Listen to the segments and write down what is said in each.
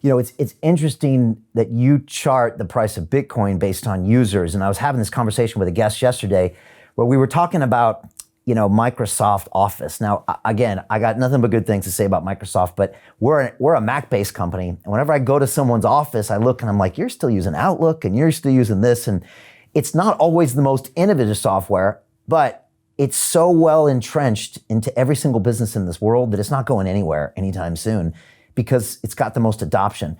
It's interesting that you chart the price of Bitcoin based on users. And I was having this conversation with a guest yesterday where we were talking about, Microsoft Office. Now, again, I got nothing but good things to say about Microsoft, but we're a Mac-based company. And whenever I go to someone's office, I look and I'm like, you're still using Outlook and you're still using this. And it's not always the most innovative software, but it's so well entrenched into every single business in this world that it's not going anywhere anytime soon because it's got the most adoption.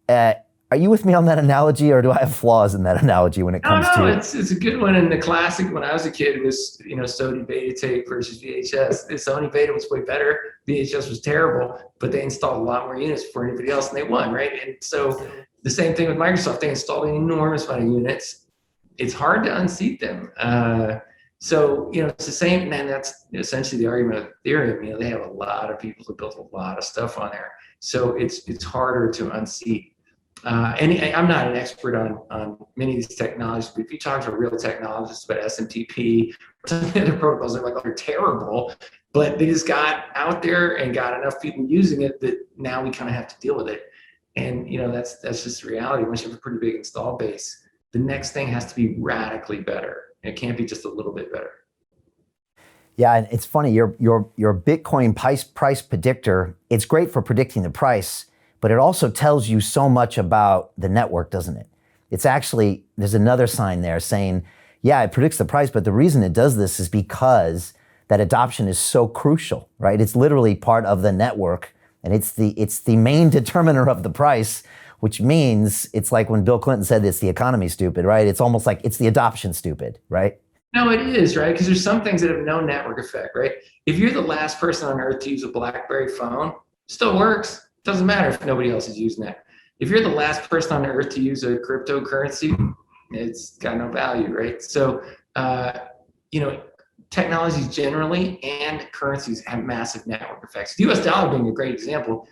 Are you with me on that analogy, or do I have flaws in that analogy when it comes to? It's a good one. And the classic when I was a kid was, Sony Beta tape versus VHS. The Sony Beta was way better. VHS was terrible, but they installed a lot more units before anybody else, and they won, right? And so the same thing with Microsoft. They installed an enormous amount of units. It's hard to unseat them. So, it's the same, and that's essentially the argument of Ethereum. They have a lot of people who built a lot of stuff on there. So it's harder to unseat. And I'm not an expert on many of these technologies, but if you talk to a real technologist about SMTP or some of the other protocols, they're terrible, but they just got out there and got enough people using it that now we kind of have to deal with it. And, that's just the reality. Once you have a pretty big install base, the next thing has to be radically better. It can't be just a little bit better. Yeah, and it's funny, your Bitcoin price predictor, it's great for predicting the price, but it also tells you so much about the network, doesn't it? It's actually, there's another sign there saying, yeah, it predicts the price, but the reason it does this is because that adoption is so crucial, right? It's literally part of the network, and it's the main determiner of the price, which means it's like when Bill Clinton said it's the economy stupid, right? It's almost like it's the adoption stupid, right? No, it is, right? Because there's some things that have no network effect, right? If you're the last person on earth to use a BlackBerry phone, still works. Doesn't matter if nobody else is using that. If you're the last person on earth to use a cryptocurrency, it's got no value, right? So, technologies generally and currencies have massive network effects. The US dollar being a great example.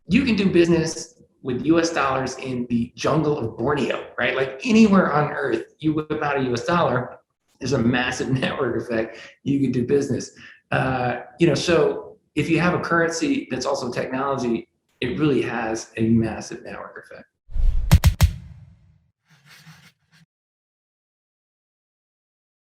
You can do business with US dollars in the jungle of Borneo, right? Like anywhere on earth, you whip out a US dollar, there's a massive network effect. You can do business. So if you have a currency that's also technology, it really has a massive network effect.